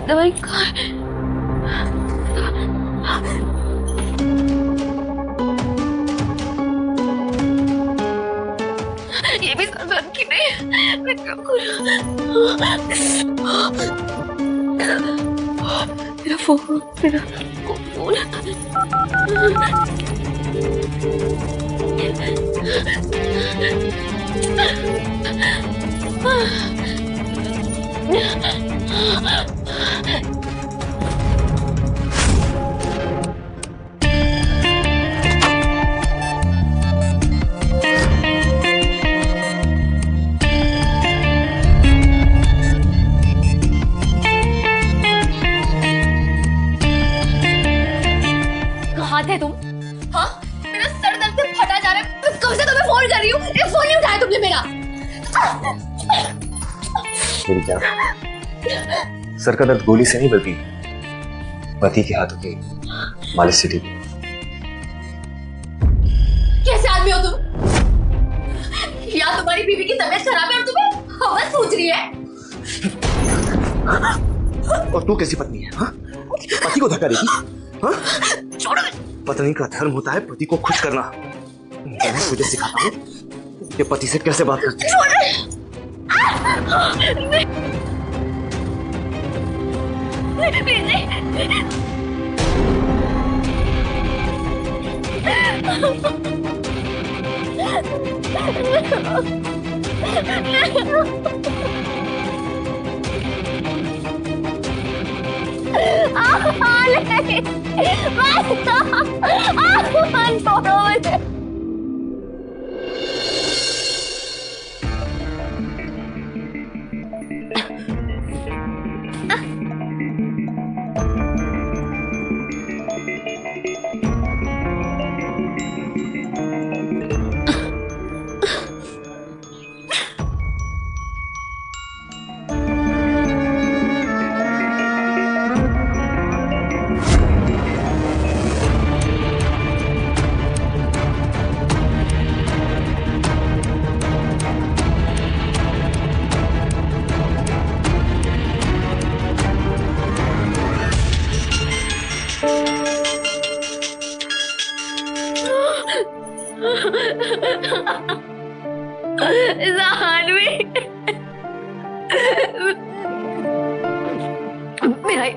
दवाई कहाँ है? ये भी सरदर्द की नहीं है। मैं क्या करूं? मेरा फोन कहाँ थे तुम? हाँ, मेरा सर दर्द से फटा जा रहा है। मैं कब से तुम्हें फोन कर रही हूँ, एक फोन नहीं उठाया तुमने मेरा। मेरी क्या सर का दर्द गोली से नहीं बल्कि पति के हाथों की मालिश से ठीक। कैसे आदमी हो तुम? या तुम्हारी बीवी की तबीयत खराब है और तुम्हें हवस सूझ रही है? और तू कैसी पत्नी है? हाँ? पति को धक्का देती? हाँ? छोड़ो। पत्नी का धर्म होता है पति को खुश करना। मैं तुझे सिखाता हूँ कि पति से कैसे बात करते हैं।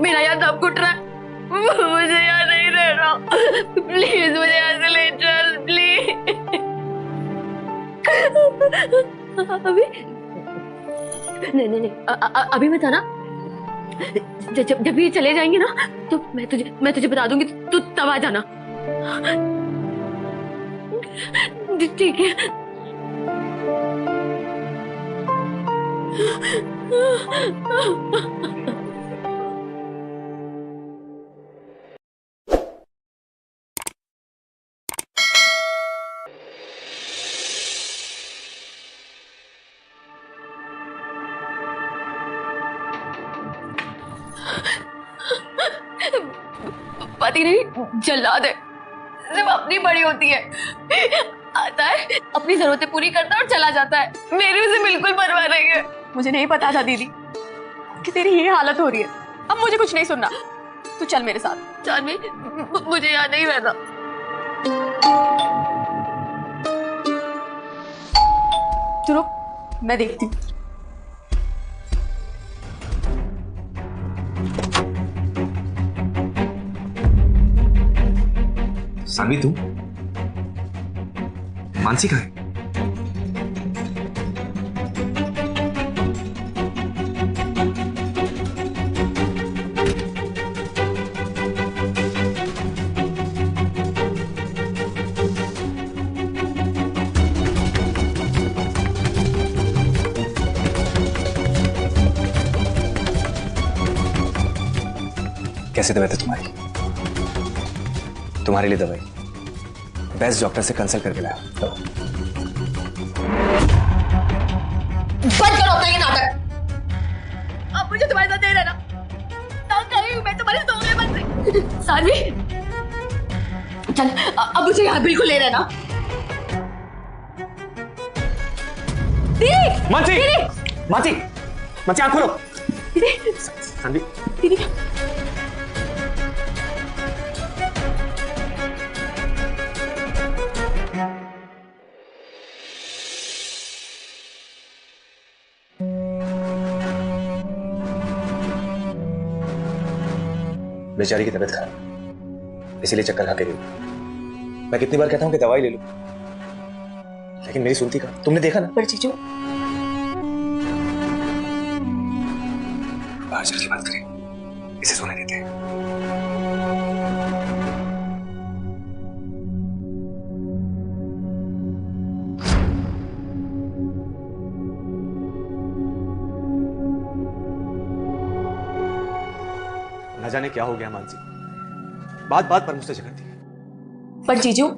मेरा याद अब घुट रहा है। मुझे यहाँ नहीं रहना। प्लीज मुझे यहाँ से ले चल, प्लीज। अभी नहीं, अभी मत आना। जब ये चले जाएंगे ना तो मैं तुझे बता दूंगी, तू तब आ जाना। ठीक है। पति नहीं, जल्लाद है। सिर्फ अपनी बड़ी होती है, आता है अपनी जरूरतें पूरी करता है और चला जाता है। मेरी उसे बिल्कुल परवाह नहीं है। मुझे नहीं पता था दीदी कि तेरी ये हालत हो रही है। अब मुझे कुछ नहीं सुनना, तू चल मेरे साथ। जानवी, मुझे यहाँ नहीं रहना। तू रुक, मैं देखती हूँ। सानवी, तू मानसी कहाँ है? कैसी तबीयत है तुम्हारी? तुम्हारे लिए दवाई बेस्ट डॉक्टर से कंसल्ट करके लाया। बंद करो अपना ये नाटक। अब मुझे तुम्हारे साथ नहीं रहना। तंग कर रही हूँ मैं तुम्हारे दोगले मन से। सानवी, चल अब मुझे यहाँ बिल्कुल ले रहना। दीदी, मानसी, दीदी, मानसी, मानसी आँख खोलो। दीदी, सानवी, दीदी। बेचारी की तबीयत खराब, इसीलिए चक्कर खा के गई। मैं कितनी बार कहता हूँ कि दवाई ले लो, लेकिन मेरी सुनती कहाँ। तुमने देखा ना। पर जीजू, बाहर चल के बात करें, इसे सोने देते हैं। न जाने क्या हो गया मानसी, बात बात पर मुझसे झगड़ती है। पर जीजू,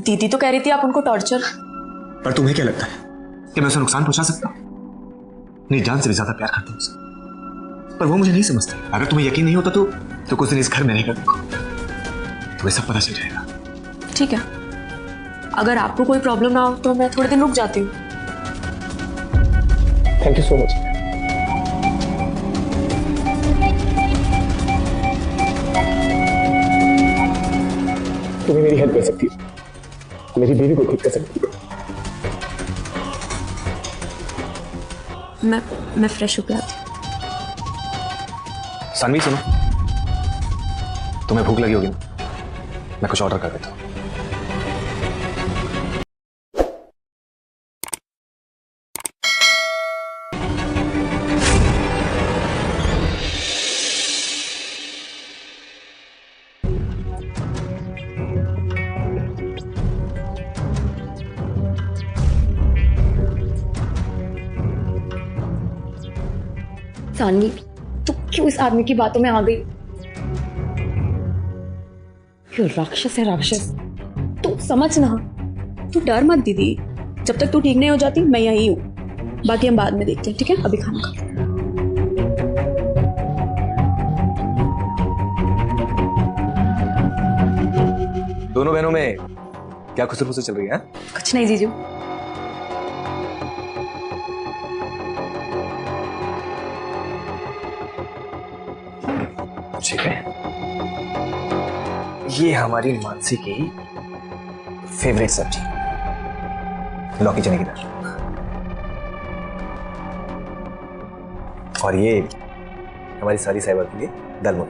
दीदी तो कह रही थी आप उनको टॉर्चर। पर तुम्हें क्या लगता है कि मैं उसे नुकसान पहुंचा सकता हूं? अपनी जान से भी ज्यादा प्यार करता हूं उसे, पर वो मुझे नहीं समझती। अगर तुम्हें यकीन नहीं होता तो कुछ दिन इस घर में रहकर देखो, तुम्हें सब पता चल जाएगा। ठीक है, अगर आपको कोई प्रॉब्लम ना हो तो मैं थोड़े दिन रुक जाती हूँ। Thank you so much. तुम्हें मेरी हेल्प कर सकती हो, मेरी बीवी को ठीक कर सकती हो। मैं फ्रेश होकर आती हूँ। सानवी सुनो, तुम्हें भूख लगी होगी ना, मैं कुछ ऑर्डर कर देता हूँ। सानवी, तू क्यों इस आदमी की बातों में आ गई? क्यों राक्षस है राक्षस। तू समझ ना, तू डर मत दीदी, जब तक तू ठीक नहीं हो जाती मैं यही हूँ। बाकी हम बाद में देखते हैं, ठीक है? अभी खाना खा। दोनों बहनों में क्या खुसर-फुसर चल रही है? कुछ नहीं जीजू। ठीक है, ये हमारी मानसी की फेवरेट सब्जी लौकी चने की दाल, और ये हमारी सारी साहिबा के लिए दाल मोठ।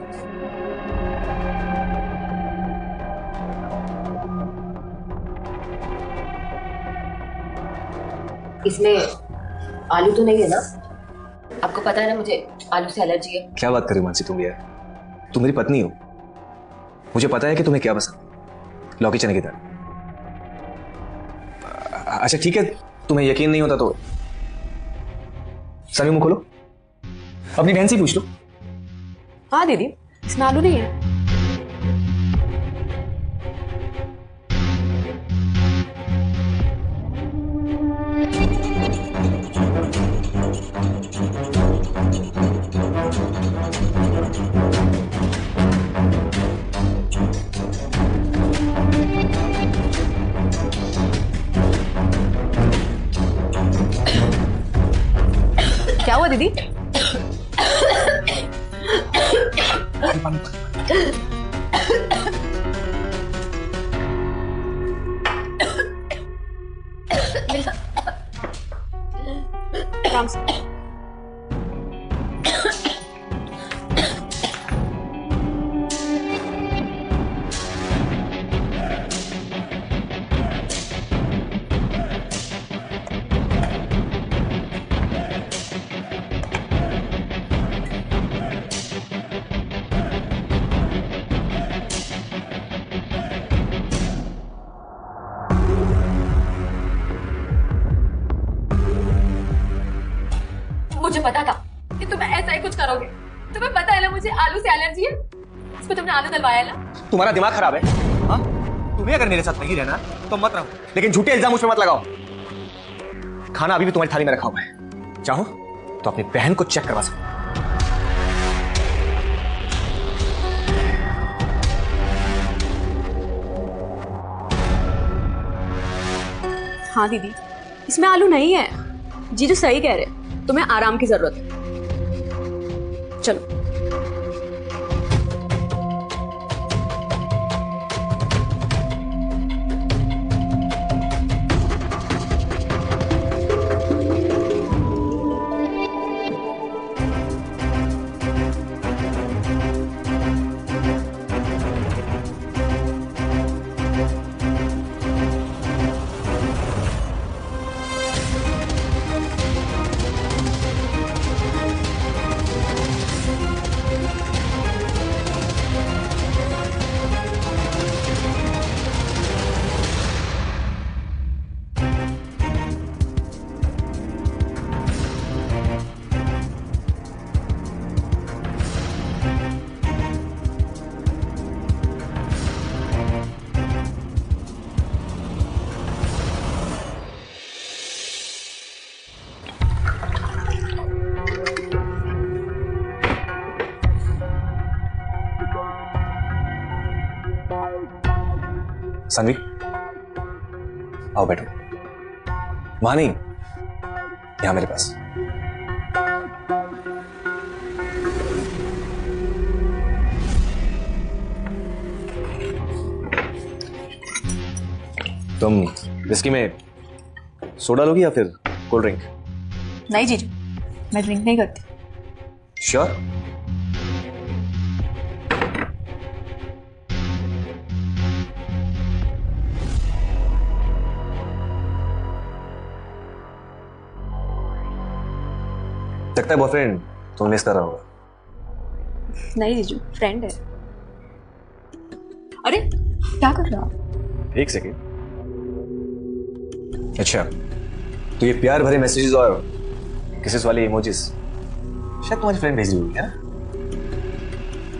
इसमें आलू तो नहीं है ना? आपको पता है ना मुझे आलू से एलर्जी है। क्या बात कर रही हो मानसी तुम यार, तुम मेरी पत्नी हो, मुझे पता है कि तुम्हें क्या पसंद है। लौकी चने की दाल। अच्छा ठीक है, तुम्हें यकीन नहीं होता तो सभी मुंह खोलो, अपनी बहन से पूछ लो। हाँ दीदी, इसमें आलू नहीं है। क्या हुआ दीदी? आराम से। मुझे पता था कि तुम ऐसा ही कुछ करोगे। तुम्हें पता है ना मुझे आलू से एलर्जी है, इसमें तुमने आलू डलवाया ना। तुम्हारा दिमाग खराब है हाँ? तुम्हें अगर मेरे साथ नहीं रहना तो मत रहो, लेकिन झूठे इल्जाम मुझ पे मत लगाओ। खाना अभी भी तुम्हारी थाली में रखा हुआ है, चाहो तो अपनी बहन को चेक करवा सकते हो। हाँ दीदी, इसमें आलू नहीं है। जीजू सही कह रहे, तुम्हें आराम की जरूरत है। चलो। सानवी, आओ बैठो। वहां नहीं, यहां मेरे पास। तुम विस्की में सोडा लोगी या फिर कोल्ड ड्रिंक? नहीं जीजू, मैं ड्रिंक नहीं करती। श्योर? लगता है बॉयफ्रेंड तुम मिस कर रहा होगा। नहीं जीजू, फ्रेंड है। अरे क्या कर रहा हो? एक सेकेंड। अच्छा, तो ये प्यार भरे मैसेजेस और किसेस वाली इमोजीज शायद तुम्हारी फ्रेंड भेज रही होगी, है ना?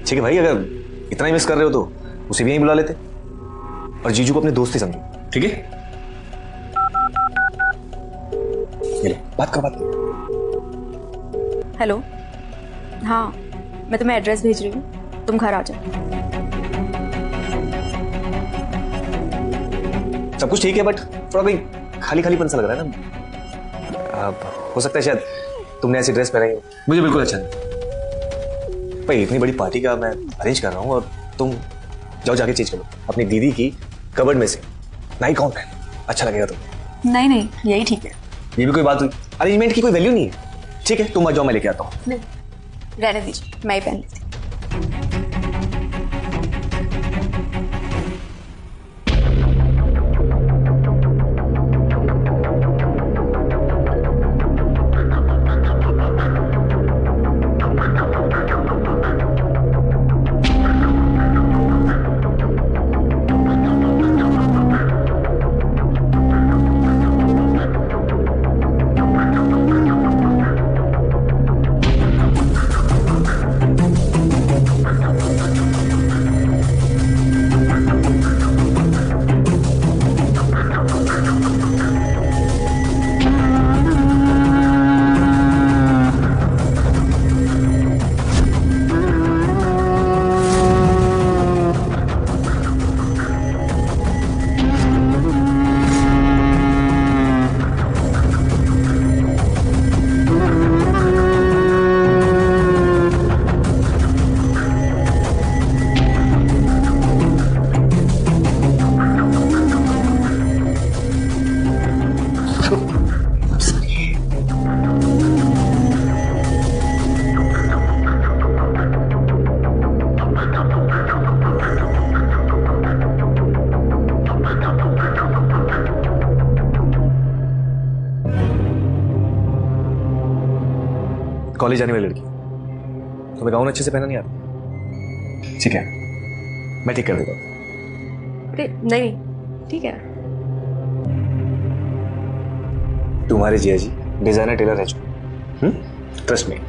ठीक है भाई, अगर इतना ही मिस कर रहे हो तो उसे भी यहीं बुला लेते और जीजू को अपने दोस्त ही समझो। ठीक है, ये लो, बात करो। हेलो, हाँ मैं तुम्हें एड्रेस भेज रही हूँ, तुम घर आ जाओ। सब कुछ ठीक है बट थोड़ा कोई खाली खालीपन सा लग रहा है ना। हो सकता है शायद तुमने ऐसी ड्रेस पहनी हो, मुझे बिल्कुल अच्छा नहीं। भाई इतनी बड़ी पार्टी का मैं अरेंज कर रहा हूँ और तुम जाओ जाके चेंज करो अपनी दीदी की कबर्ड में से। नाइट गाउन पहन, अच्छा लगेगा तुम्हें। नहीं नहीं, यही ठीक है। ये भी कोई बात हुई? अरेंजमेंट की कोई वैल्यू नहीं है। ठीक है, तुम मत जाओ, मैं लेके आता हूँ। नहीं, रहने दीजिए, मैं ही पहन लेती हूँ। कॉलेज जाने वाली लड़की, तुम्हें गाउन अच्छे से पहना नहीं आता? ठीक है, मैं ठीक कर देता हूँ। अरे नहीं, ठीक है। तुम्हारे जिया जी डिजाइनर टेलर है जो, ट्रस्ट मी।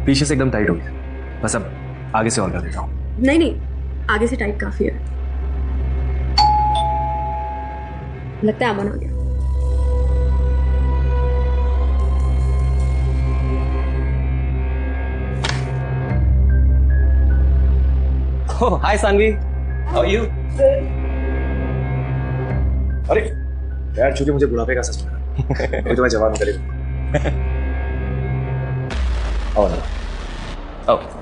पीछे से एकदम टाइट हो गया, बस अब आगे से और कर देता हूँ। नहीं नहीं, आगे से टाइट काफी है। लगता है अमन आ गया। Oh, hi Sanvi. How are you? अरे यार, चूंकि मुझे बुढ़ापे का सच लगा तो मैं जवान करेगा। और ओके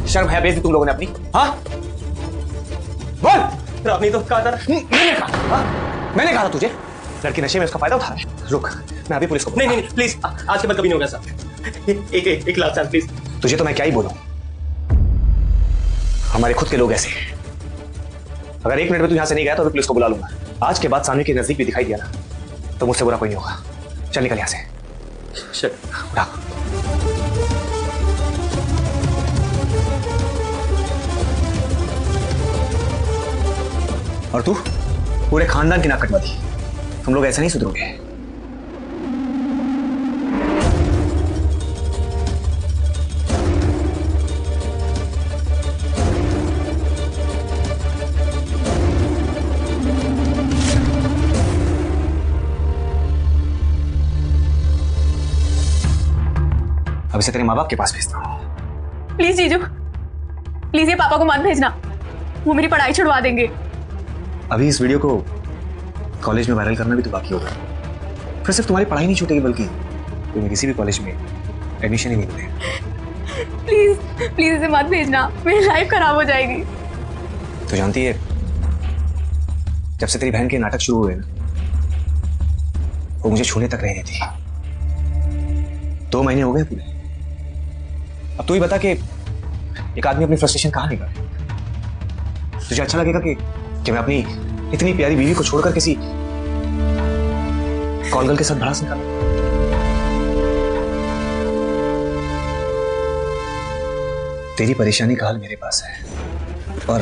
शर्म है बेइज्जती तुम लोगों ने अपनी? हाँ बोल। आपने तो कहा था। मैंने कहा, मैंने कहा था तुझे लड़की नशे में उसका फायदा उठा रहा है। रुक, मैं अभी पुलिस को नहीं नहीं प्लीज, आज के बाद कभी नहीं होगा सर। एक लाख चांस प्लीज। तुझे तो मैं क्या ही बोलूं, हमारे खुद के लोग ऐसे हैं। अगर 1 मिनट में तू यहां से नहीं गया तो मैं पुलिस को बुला लूंगा। आज के बाद सामने के नजदीक भी दिखाई दिया ना तो मुझसे बुरा कोई नहीं होगा। चल निकल यहां से। सर उठा। और तू पूरे खानदान की नाक कटवा दी। तुम लोग ऐसे नहीं सुधरोगे। अब इसे तेरे माँ बाप के पास भेजता हूं। प्लीज जीजू, प्लीज ये पापा को मत भेजना, वो मेरी पढ़ाई छुड़वा देंगे। अभी इस वीडियो को कॉलेज में वायरल करना भी तो बाकी होगा। फिर सिर्फ तुम्हारी पढ़ाई नहीं छूटेगी बल्कि तुम्हें किसी भी कॉलेज में एडमिशन ही नहीं मिलेगा। प्लीज प्लीज इसे मत भेजना, मेरी लाइफ खराब हो जाएगी। तो जानती है, जब से तेरी बहन के नाटक शुरू हुए ना, वो मुझे छूने तक नहीं देती। 2 महीने हो गए पूरे। अब तू ही बता कि एक आदमी अपनी फ्रस्ट्रेशन कहाँ निकाले। तुझे अच्छा लगेगा कि मैं अपनी इतनी प्यारी बीवी को छोड़कर किसी कॉलगर्ल के साथ भड़ास निकालूं? तेरी परेशानी का हल मेरे पास है और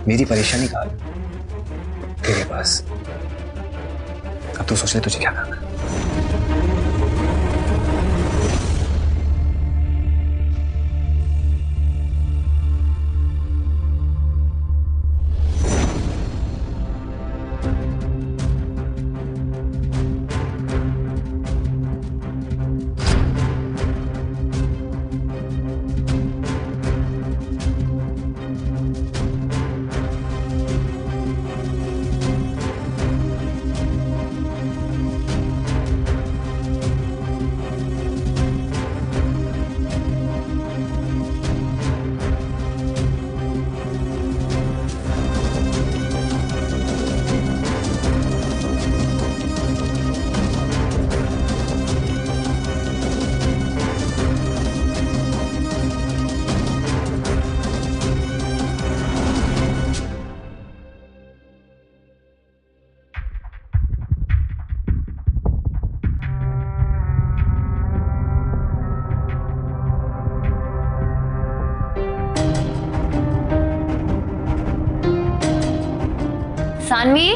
मेरी परेशानी का हल तेरे पास। अब तू सोच ले तुझे क्या करना है। सानवी,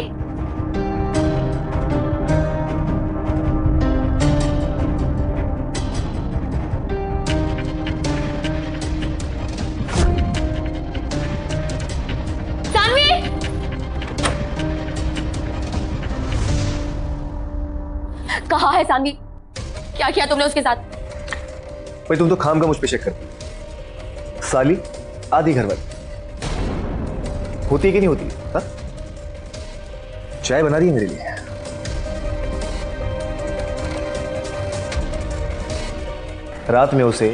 सानवी, कहाँ है सानवी? क्या किया तुमने उसके साथ? भाई तुम तो खाम का मुझ पे शक करती। साली आधी घर वाली होती है कि नहीं होती? हा? चाय बना रही है मेरे लिए। रात में उसे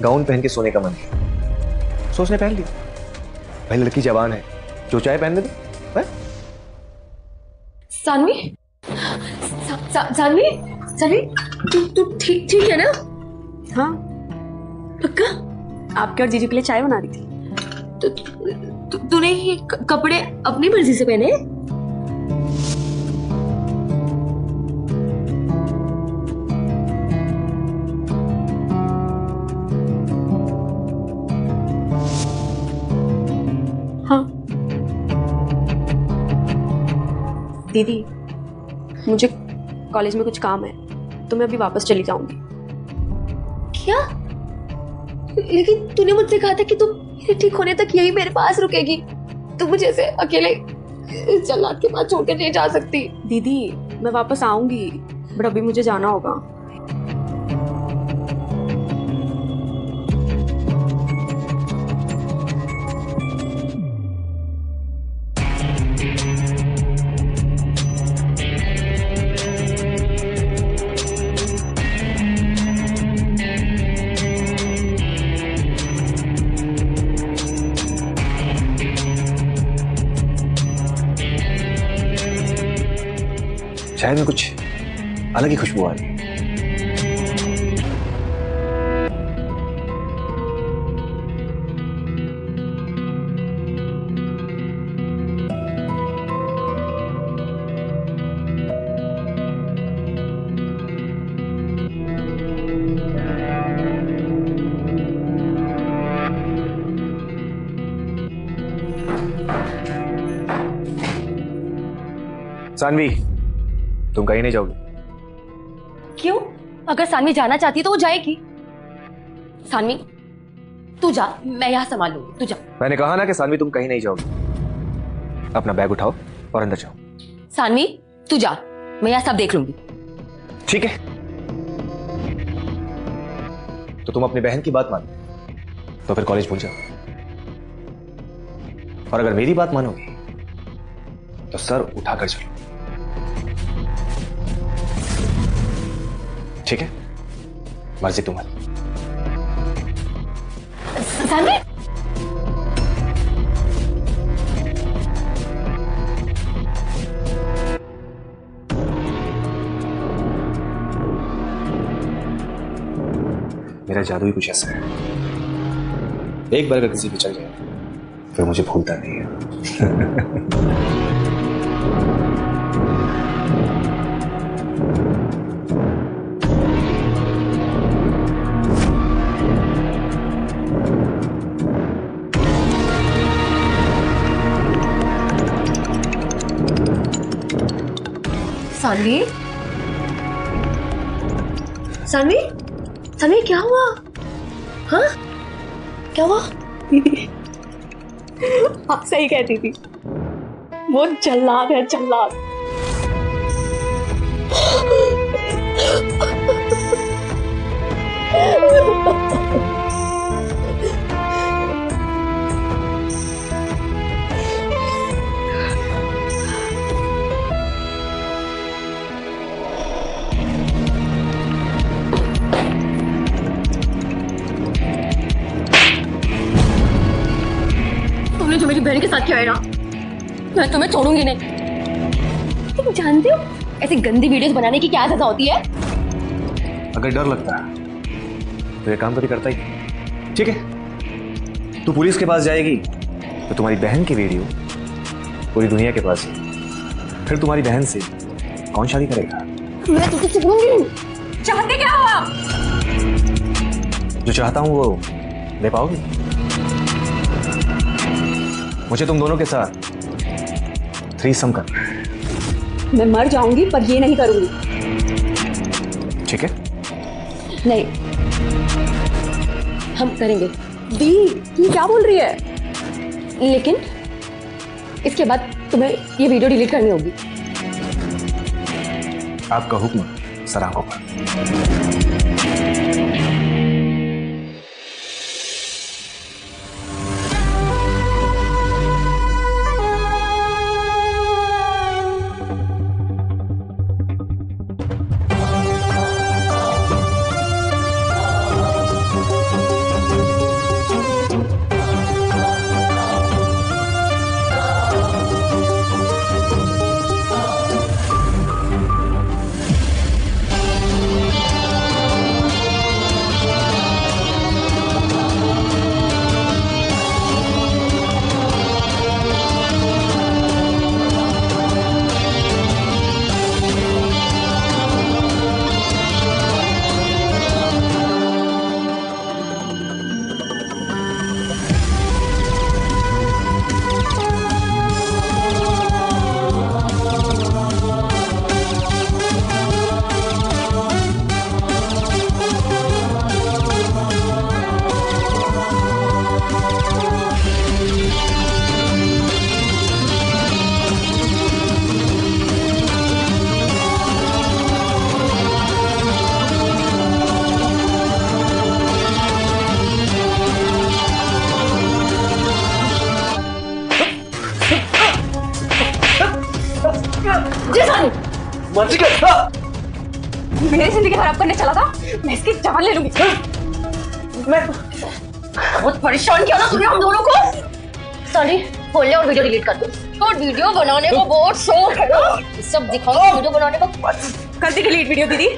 गाउन पहन के सोने का मन किया, सो उसने पहन लिया। भाई लड़की जवान है, जो चाय पहनने दे। सानवी, सानवी, सानवी, तू ठीक है ना? हाँ, पक्का? आपके और जीजू के लिए चाय बना रही थी। तूने ये कपड़े अपनी मर्जी से पहने? हाँ दीदी, मुझे कॉलेज में कुछ काम है तो मैं अभी वापस चली जाऊंगी। क्या? लेकिन तूने मुझसे कहा था कि तू मेरे ठीक होने तक यही मेरे पास रुकेगी। तू मुझे ऐसे अकेले इस जल्लाद के पास छोड़ के नहीं जा सकती। दीदी मैं वापस आऊंगी, बट अभी मुझे जाना होगा। चाय में कुछ अलग ही खुशबू आ रही है। सानवी, तुम कहीं नहीं जाओगी? क्यों? अगर सानवी जाना चाहती तो वो जाएगी। सानवी तू जा, मैं यहाँ संभाल लूंगी, तू जा। मैंने कहा ना कि सानवी तुम कहीं नहीं जाओगी। अपना बैग उठाओ और अंदर जाओ। सानवी तू जा, मैं यहाँ सब देख लूंगी। ठीक है, तो तुम अपनी बहन की बात मान तो फिर कॉलेज भूल जाओ, और अगर मेरी बात मानोगी तो सर उठाकर चलो। ठीक है, मर्जी तुम्हारी। सानवी मेरा जादू ही कुछ ऐसा है, एक बार अगर किसी पे चल जाए फिर मुझे भूलता नहीं है। सानवी, सानवी, सानवी क्या हुआ? हाँ क्या हुआ? दीदी आप सही कहती थी, वो जल्लाद है, जल्लाद। तुमने जो मेरी बहन के साथ किया है ना, मैं तुम्हें छोड़ूंगी नहीं। तुम जानते हो ऐसी गंदी वीडियोस बनाने की क्या सजा होती है? अगर डर लगता है तो ये काम कभी करता ही। ठीक है, तू पुलिस के पास जाएगी तो तुम्हारी बहन की वीडियो पूरी दुनिया के पास है, फिर तुम्हारी बहन से कौन शादी करेगा? मैं तुझे छोड़ूंगी नहीं। चाहते क्या हो आप? जो चाहता हूं वो ले पाओगे? मुझे तुम दोनों के साथ थ्रीसम कर। मैं मर जाऊंगी पर ये नहीं करूंगी। ठीक है? नहीं, हम करेंगे। दी, ये क्या बोल रही है? लेकिन इसके बाद तुम्हें ये वीडियो डिलीट करनी होगी। आपका हुक्म सर आंखों पर। मेरी जिंदगी खराब करने चला था, मैं इसकी जान ले लूंगी। मैं बहुत परेशान किया ना तुमने हम दोनों को। सॉरी, बोल ले और वीडियो डिलीट कर दो। तो वीडियो बनाने को बहुत शौक है ना, सब दिखाओ वीडियो बनाने को। कर दी डिलीट वीडियो दीदी।